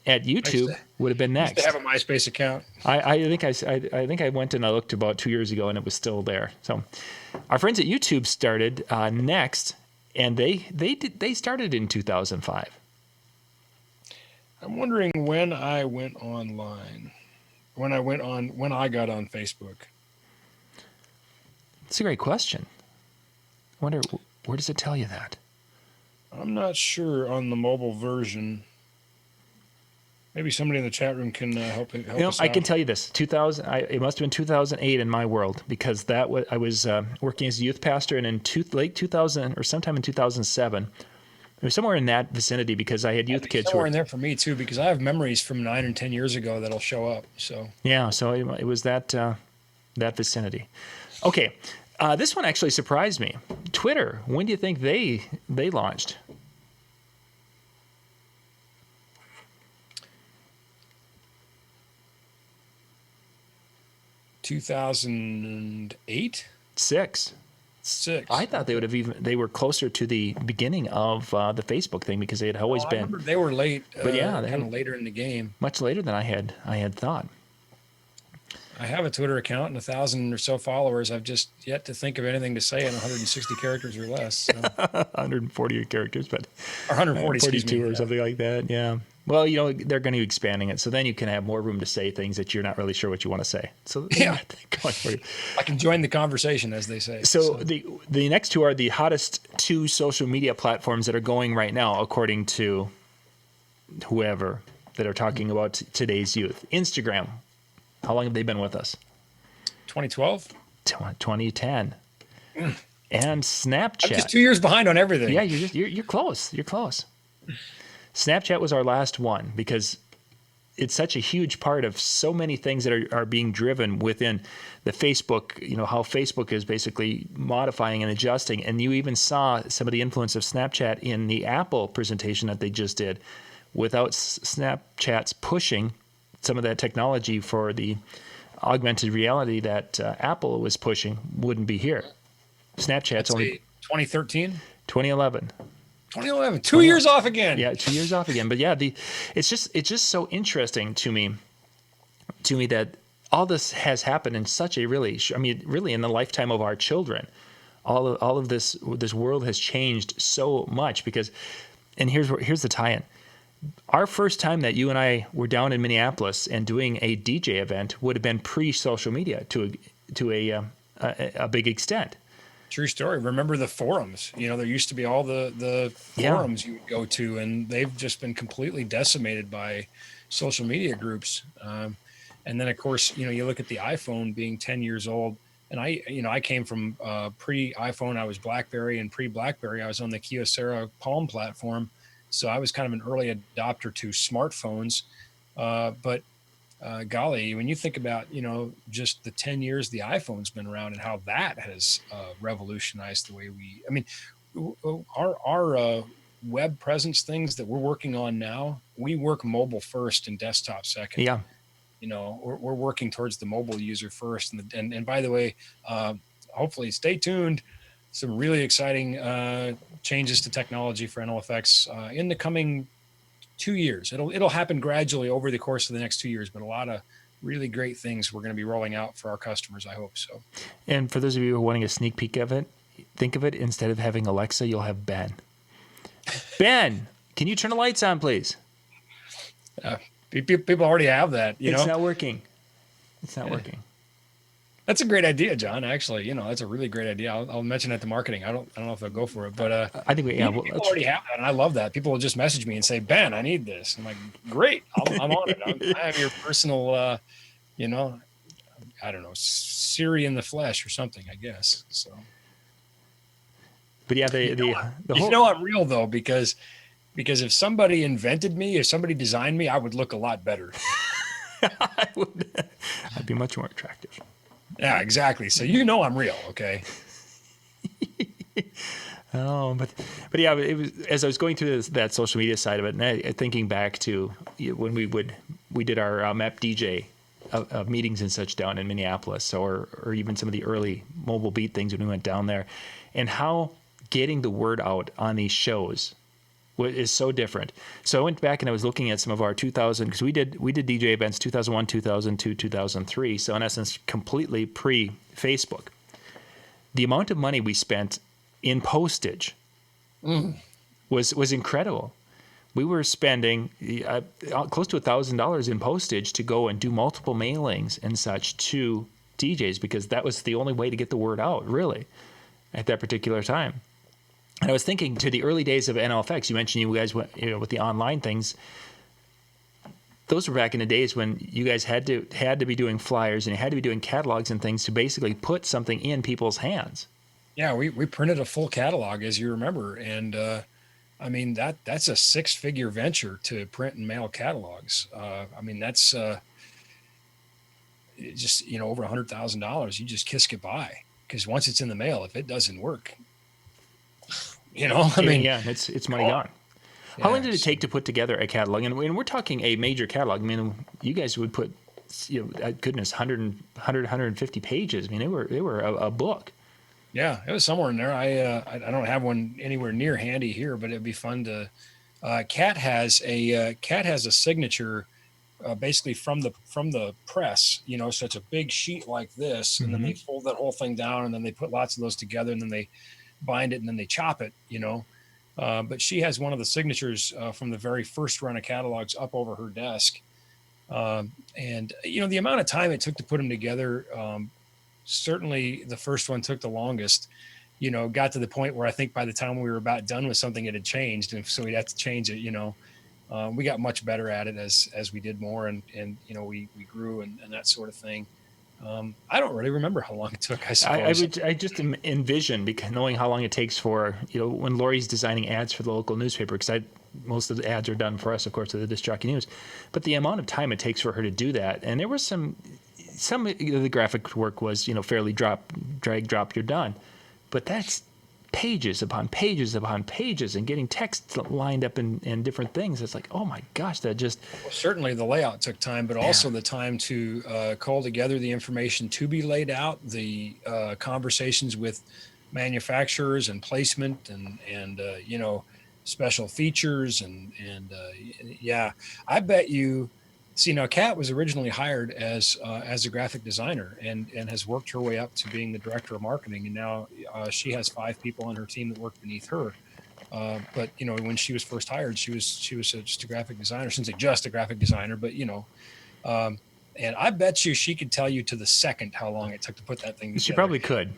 YouTube would have been next. They have a MySpace account. I think I went and I looked about 2 years ago, and it was still there. So our friends at YouTube started next. And they started in 2005. I'm wondering when I went online, when I got on Facebook. That's a great question. I wonder, where does it tell you that? I'm not sure on the mobile version. Maybe somebody in the chat room can help us I out. can tell you this. It must have been 2008 in my world, because I was working as a youth pastor, and in late 2000 or sometime in 2007, it was somewhere in that vicinity, because I had youth kids. Somewhere in there for me too, because I have memories from 9 and 10 years ago that'll show up. So yeah, so it was that vicinity. Okay, this one actually surprised me. Twitter. When do you think they launched? 2008? Six. I thought they were closer to the beginning of the Facebook thing, because they had always been. I remember they were late, but yeah, kind of later in the game. Much later than I had thought. I have a Twitter account and 1,000 or so followers. I've just yet to think of anything to say in 160 characters or less. So. 140 characters, but or 140, 42 or something like that. Yeah. Well, they're going to be expanding it, so then you can have more room to say things that you're not really sure what you want to say. So yeah, I can join the conversation, as they say. So the next two are the hottest two social media platforms that are going right now, according to whoever that are talking about today's youth. Instagram. How long have they been with us? 2012? 2010. And Snapchat. I'm just 2 years behind on everything. Yeah, you're close. You're close. Snapchat was our last one, because it's such a huge part of so many things that are being driven within the Facebook, how Facebook is basically modifying and adjusting. And you even saw some of the influence of Snapchat in the Apple presentation that they just did. Without Snapchat's pushing some of that technology for the augmented reality that Apple was pushing, wouldn't be here. Snapchat's only 2013, 2011. 2011, 2 years off again. Yeah, 2 years off again. But yeah, it's just so interesting to me that all this has happened in such a really in the lifetime of our children. All of this world has changed so much, because, and here's the tie-in. Our first time that you and I were down in Minneapolis and doing a DJ event would have been pre-social media to a big extent. True story. Remember the forums? There used to be all the forums you would go to, and they've just been completely decimated by social media groups. And then, of course, you look at the iPhone being 10 years old, and I came from pre-iPhone. I was BlackBerry, and pre-BlackBerry, I was on the Kyocera Palm platform. So I was kind of an early adopter to smartphones. But golly, when you think about, just the 10 years the iPhone's been around and how that has revolutionized the way our web presence things that we're working on now, we work mobile first and desktop second. Yeah. We're working towards the mobile user first. And by the way, hopefully stay tuned. some really exciting changes to technology for NLFX in the coming 2 years. It'll happen gradually over the course of the next 2 years, but a lot of really great things we're going to be rolling out for our customers. I hope so. And for those of you who are wanting a sneak peek of it, think of it, instead of having Alexa, you'll have Ben. Ben, can you turn the lights on, please? People already have that. It's not working. It's not working. That's a great idea, John. Actually, that's a really great idea. I'll mention it to marketing. I don't know if they'll go for it, but I think people already have that, and I love that. People will just message me and say, "Ben, I need this." I'm like, "Great, I'm on it. I am your personal, I don't know, Siri in the flesh or something, I guess." So, but yeah, the whole... I'm real though, because if somebody invented me, if somebody designed me, I would look a lot better. I'd be much more attractive. Yeah, exactly. So I'm real, okay? But yeah, it was, as I was going through that social media side of it, and thinking back to when we did our Map DJ meetings and such down in Minneapolis, or even some of the early Mobile Beat things when we went down there, and how getting the word out on these shows is so different. So I went back and I was looking at some of our 2000, because we did DJ events 2001, 2002, 2003. So in essence, completely pre-Facebook. The amount of money we spent in postage was incredible. We were spending close to $1,000 in postage to go and do multiple mailings and such to DJs, because that was the only way to get the word out, really, at that particular time. And I was thinking to the early days of NLFX. You mentioned you guys went, with the online things. Those were back in the days when you guys had to be doing flyers and you had to be doing catalogs and things to basically put something in people's hands. Yeah, we printed a full catalog, as you remember, and I mean that's a 6-figure venture to print and mail catalogs. I mean that's just over $100,000. You just kiss goodbye, because once it's in the mail, if it doesn't work. It's money gone. How long did it take to put together a catalog? And we're talking a major catalog. I mean, you guys would put, goodness, 150 pages. I mean, they were a book. Yeah, it was somewhere in there. I don't have one anywhere near handy here, but it'd be fun to. Cat has a signature, basically from the press. So it's a big sheet like this, and then they fold that whole thing down, and then they put lots of those together, and then they bind it, and then they chop it, but she has one of the signatures from the very first run of catalogs up over her desk. And the amount of time it took to put them together, certainly the first one took the longest, got to the point where I think by the time we were about done with something, it had changed. And so we'd have to change it, we got much better at it as we did more, and we grew and that sort of thing. I don't really remember how long it took, I suppose. I just envision, because knowing how long it takes for, when Lori's designing ads for the local newspaper, because most of the ads are done for us, of course, to the Disc Jockey News, but the amount of time it takes for her to do that. And there was some of the graphic work was, fairly drag, drop, you're done. But that's pages upon pages upon pages, and getting text lined up in different things. It's like, oh my gosh, that just... Well, certainly the layout took time, but also the time to call together the information to be laid out, the conversations with manufacturers and placement and special features and I bet you... See, now Kat was originally hired as a graphic designer and has worked her way up to being the director of marketing. And now she has 5 people on her team that work beneath her. But, when she was first hired, she was just a graphic designer. I shouldn't say just a graphic designer, but, and I bet you she could tell you to the second how long it took to put that thing together. She probably could.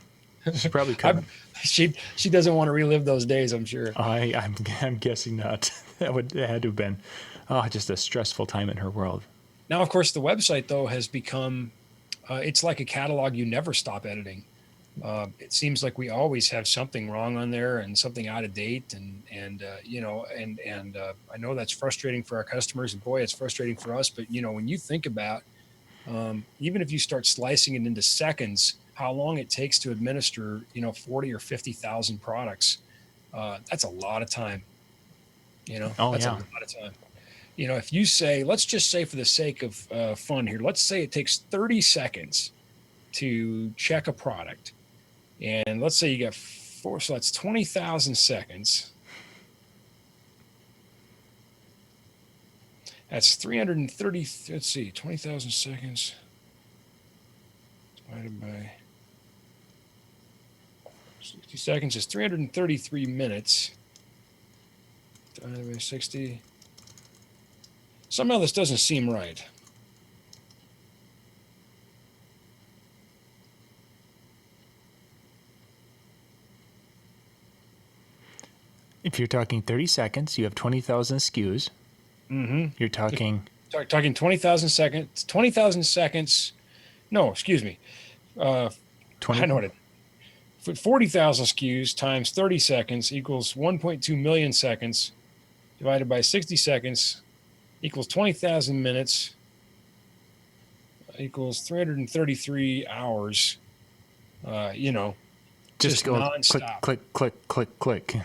She probably could. She doesn't want to relive those days, I'm sure. I'm guessing not. It had to have been just a stressful time in her world. Now, of course, the website, though, has become, it's like a catalog you never stop editing. It seems like we always have something wrong on there and something out of date. And I know that's frustrating for our customers, and boy, it's frustrating for us. But, when you think about, even if you start slicing it into seconds, how long it takes to administer, 40 or 50,000 products, that's a lot of time. That's a lot of time. If you say, let's just say for the sake of fun here, let's say it takes 30 seconds to check a product. And let's say you got so that's 20,000 seconds. That's 330, let's see, 20,000 seconds divided by 60 seconds is 333 minutes. Divided by 60. Somehow this doesn't seem right. If you're talking 30 seconds, you have 20,000 SKUs. Mm-hmm. You're talking... Talking 20,000 seconds. 20,000 seconds. No, excuse me. 20? I know what it... 40,000 SKUs times 30 seconds equals 1.2 million seconds divided by 60 seconds equals 20,000 minutes equals 333 hours. Just go nonstop. click.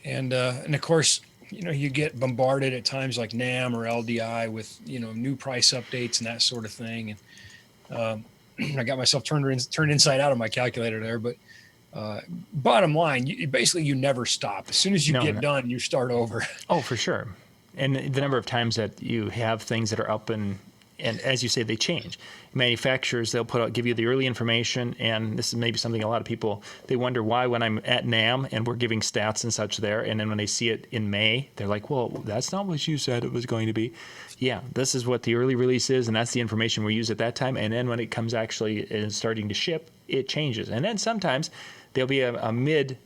And of course, you get bombarded at times like NAM or LDI with, new price updates and that sort of thing. And I got myself turned inside out on my calculator there, but bottom line, you never stop. As soon as you get done, you start over. Oh, for sure. And the number of times that you have things that are up and as you say, they change. Manufacturers, they'll give you the early information, and this is maybe something a lot of people, they wonder why when I'm at NAM and we're giving stats and such there, and then when they see it in May, they're like, well, that's not what you said it was going to be. Yeah, this is what the early release is, and that's the information we use at that time, and then when it comes actually starting to ship, it changes. And then sometimes there'll be a mid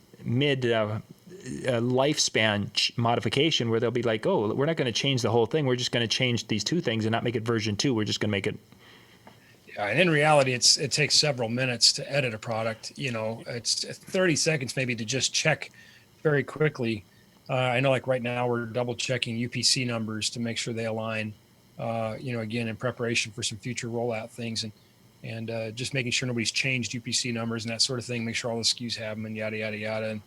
lifespan modification where they'll be like, oh, we're not going to change the whole thing. We're just going to change these two things and not make it version 2. We're just going to make it. Yeah, and in reality, it takes several minutes to edit a product. It's 30 seconds maybe to just check very quickly. I know, like right now, we're double checking UPC numbers to make sure they align. Again, in preparation for some future rollout things, and just making sure nobody's changed UPC numbers and that sort of thing. Make sure all the SKUs have them, and yada yada yada. And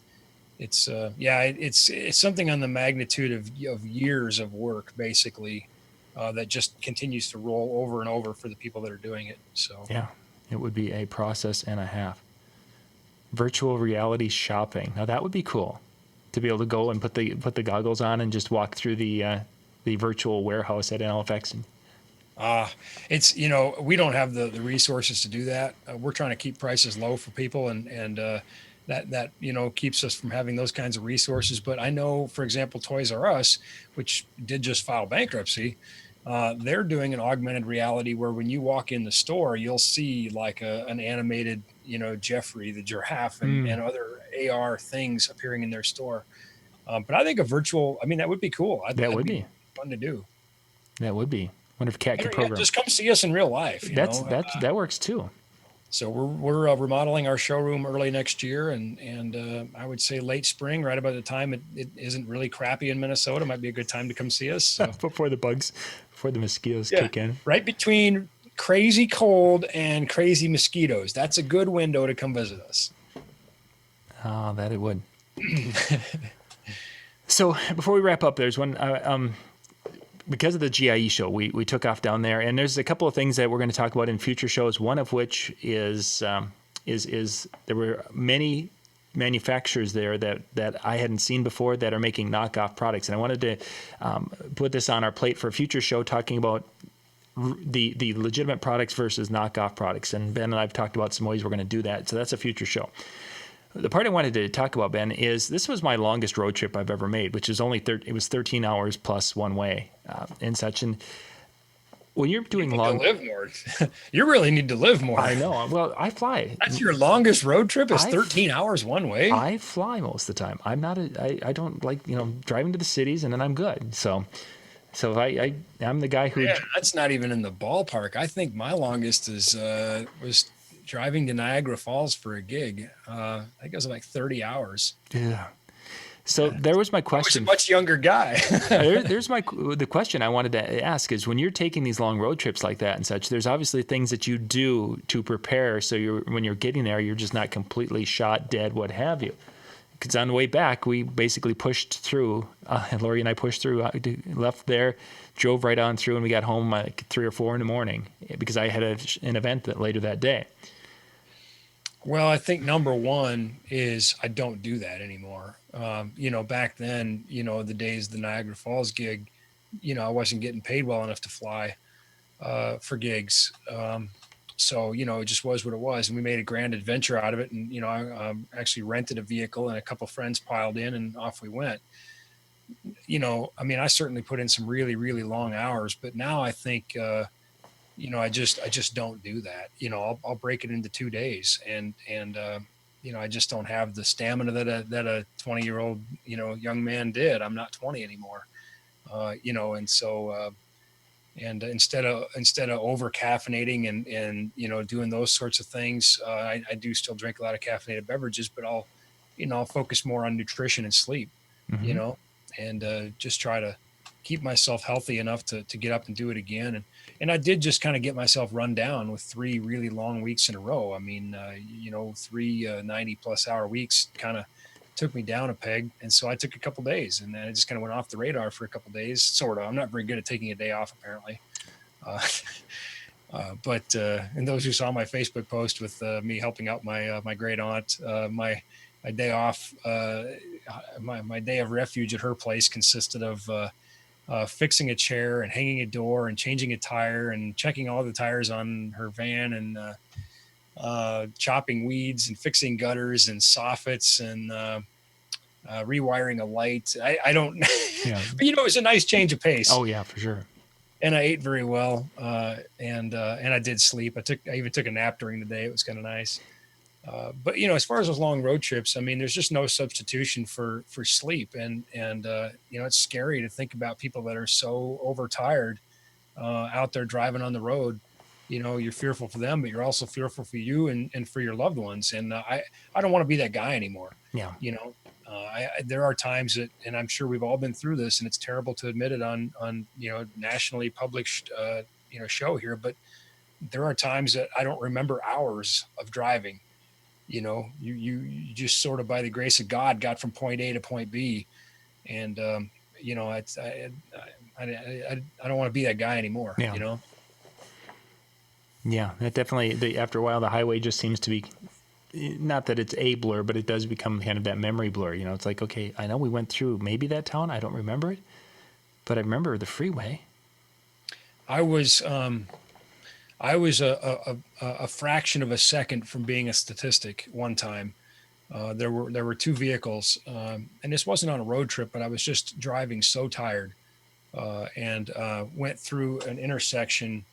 it's it's something on the magnitude of years of work, basically, that just continues to roll over and over for the people that are doing it. So yeah, it would be a process and a half. Virtual reality shopping. Now that would be cool, to be able to go and put the goggles on and just walk through the virtual warehouse at NLFX. It's we don't have the resources to do that. We're trying to keep prices low for people, and that keeps us from having those kinds of resources. But I know, for example, Toys R Us, which did just file bankruptcy, they're doing an augmented reality where when you walk in the store, you'll see like an animated, Jeffrey the giraffe and other AR things appearing in their store. But I think a virtual, that would be cool. That would be fun to do. That would be. Wonder if Cat could program. Just come see us in real life. That works too. So we're remodeling our showroom early next year, and I would say late spring, right about the time it isn't really crappy in Minnesota, might be a good time to come see us. So. before the mosquitoes kick in. Right between crazy cold and crazy mosquitoes. That's a good window to come visit us. Oh, that it would. So before we wrap up, there's one. Because of the GIE show, we took off down there, and there's a couple of things that we're going to talk about in future shows. One of which is there were many manufacturers there that I hadn't seen before that are making knockoff products, and I wanted to put this on our plate for a future show, talking about the legitimate products versus knockoff products. And Ben and I've talked about some ways we're going to do that, so that's a future show. The part I wanted to talk about, Ben, is this was my longest road trip I've ever made, which is it was 13 hours plus one way and such. And when you're doing long, to live more. You really need to live more. I know. Well, I fly. That's your longest road trip is 13 hours one way. I fly most of the time. I'm not I don't like driving to the cities and then I'm good. So I'm the guy who. Yeah, that's not even in the ballpark. I think my longest was driving to Niagara Falls for a gig. I think it was like 30 hours. Yeah. So there was my question. I was a much younger guy. There's the question I wanted to ask is, when you're taking these long road trips like that and such, there's obviously things that you do to prepare so when you're getting there, you're just not completely shot dead, what have you. Because on the way back, we basically pushed through. Lori and I pushed through, left there, drove right on through, and we got home like 3 or 4 in the morning because I had an event later that day. Well, I think number one is I don't do that anymore. Back then, the days of the Niagara Falls gig, I wasn't getting paid well enough to fly for gigs. So, it just was what it was. And we made a grand adventure out of it. And, I actually rented a vehicle and a couple of friends piled in and off we went. I certainly put in some really, really long hours, but now I think, I just don't do that. I'll break it into 2 days and I just don't have the stamina that a 20-year-old, young man did. I'm not 20 anymore. And so, and instead of over caffeinating and doing those sorts of things, I do still drink a lot of caffeinated beverages, but I'll focus more on nutrition and sleep, you Mm-hmm. know, and just try to keep myself healthy enough to get up and do it again. And I did just kind of get myself run down with 3 really long weeks in a row. I mean, 3 90+ hour weeks kind of took me down a peg. And so I took a couple days and then I just kind of went off the radar for a couple days. Sort of. I'm not very good at taking a day off, apparently. Uh, but and those who saw my Facebook post with me helping out my great aunt, my day off, my day of refuge at her place consisted of fixing a chair and hanging a door and changing a tire and checking all the tires on her van and chopping weeds and fixing gutters and soffits and rewiring a light. I don't, Yeah. but it was a nice change of pace. Oh yeah, for sure. And I ate very well, and I did sleep. I even took a nap during the day. It was kind of nice. But as far as those long road trips, I mean, there's just no substitution for sleep, and it's scary to think about people that are so overtired out there driving on the road. You're fearful for them, but you're also fearful for you and for your loved ones. And I don't want to be that guy anymore. Yeah. There are times that, and I'm sure we've all been through this, and it's terrible to admit it on nationally published show here, but there are times that I don't remember hours of driving. You just sort of by the grace of God got from point A to point B, and I don't want to be that guy anymore. Yeah. Yeah, that definitely. After a while, the highway just seems to be, not that it's a blur, but it does become kind of that memory blur. It's like, okay, I know we went through maybe that town. I don't remember it, but I remember the freeway. I was a fraction of a second from being a statistic one time. There were 2 vehicles, and this wasn't on a road trip, but I was just driving so tired, and went through an intersection.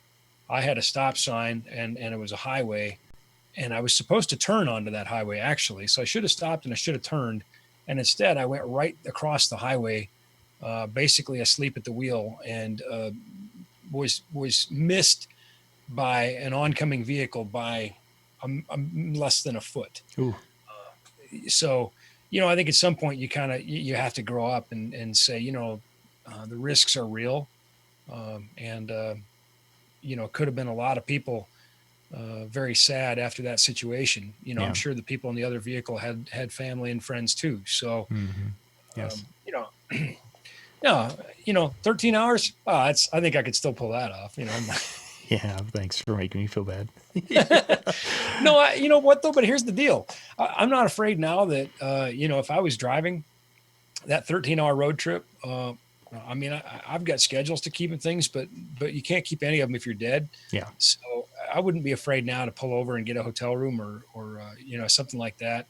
I had a stop sign and it was a highway, and I was supposed to turn onto that highway actually. So I should have stopped and I should have turned. And instead I went right across the highway, basically asleep at the wheel, and was missed by an oncoming vehicle by less than a foot. Ooh. So, I think at some point you have to grow up and say, the risks are real. And could have been a lot of people very sad after that situation. Yeah. I'm sure the people in the other vehicle had family and friends too. So, Yes. 13 hours. I think I could still pull that off. Yeah. Thanks for making me feel bad. No, you know what though? But here's the deal. I'm not afraid now that, if I was driving that 13-hour road trip, I've got schedules to keep and things, but you can't keep any of them if you're dead. Yeah. So I wouldn't be afraid now to pull over and get a hotel room or something like that.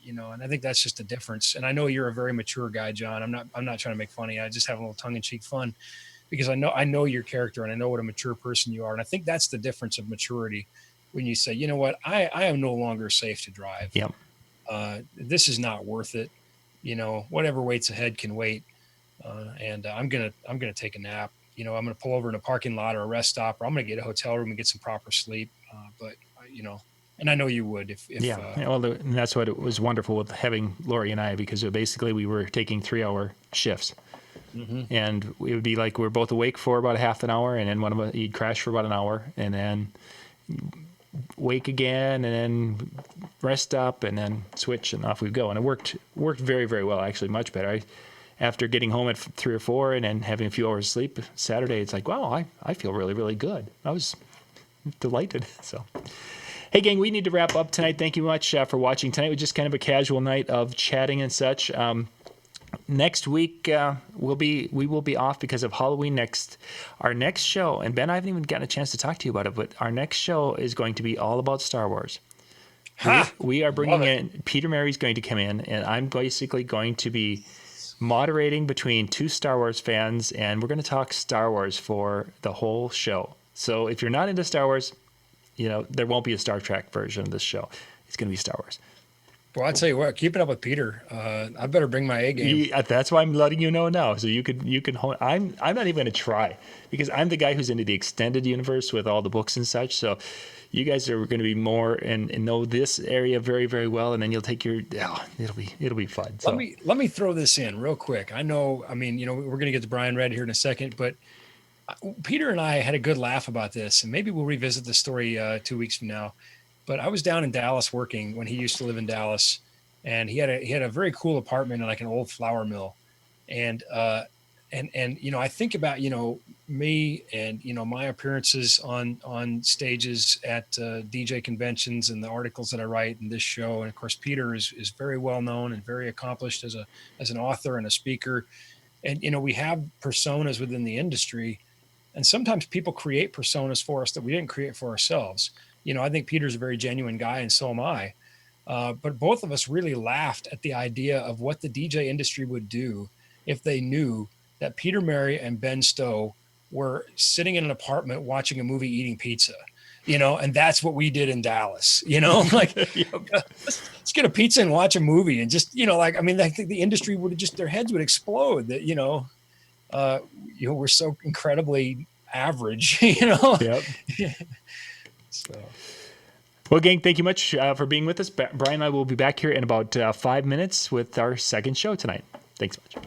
And I think that's just the difference. And I know you're a very mature guy, John. I'm not trying to make funny. I just have a little tongue-in-cheek fun because I know your character and I know what a mature person you are. And I think that's the difference of maturity when you say, you know what, I am no longer safe to drive. Yep. This is not worth it. Whatever waits ahead can wait. And I'm gonna take a nap. I'm gonna pull over in a parking lot or a rest stop, or I'm gonna get a hotel room and get some proper sleep. But and I know you would if and that's what it was wonderful with having Lori and I, because basically we were taking 3-hour shifts, and it would be like we're both awake for about a half an hour, and then one of us he'd crash for about an hour, and then wake again, and then rest up, and then switch, and off we go. And it worked very, very well, actually, much better. After getting home at 3 or 4 and then having a few hours sleep Saturday, it's like, wow, I feel really, really good. I was delighted. So Hey, gang, we need to wrap up tonight. Thank you much for watching. Tonight was just kind of a casual night of chatting and such. Next week, we will be off because of Halloween. Our next show, and Ben, I haven't even gotten a chance to talk to you about it, but our next show is going to be all about Star Wars. We are bringing in, Peter Mary's going to come in, and I'm basically going to be moderating between two Star Wars fans, and we're going to talk Star Wars for the whole show. So if you're not into Star Wars, there won't be a Star Trek version of this show. It's going to be Star Wars. Well, I'll tell you what, keeping up with Peter, I better bring my A game. That's why I'm letting you know now. So you can hone. I'm not even going to try because I'm the guy who's into the extended universe with all the books and such. So you guys are going to be more and know this area very, very well. And then you'll take it'll be fun. So. Let me throw this in real quick. We're going to get to Brian Red here in a second, but Peter and I had a good laugh about this, and maybe we'll revisit the story 2 weeks from now. But I was down in Dallas working when he used to live in Dallas, and he had a very cool apartment in like an old flour mill, and I think about me and my appearances on stages at DJ conventions and the articles that I write in this show, and of course Peter is very well known and very accomplished as an author and a speaker, and we have personas within the industry. And sometimes people create personas for us that we didn't create for ourselves. I think Peter's a very genuine guy, and so am I. But both of us really laughed at the idea of what the DJ industry would do if they knew that Peter Mary and Ben Stowe were sitting in an apartment watching a movie, eating pizza. And that's what we did in Dallas. Like let's get a pizza and watch a movie, and just I think the industry would their heads would explode. That we're so incredibly average, Yep. So. Well, gang, thank you much for being with us. Brian and I will be back here in about 5 minutes with our second show tonight. Thanks much.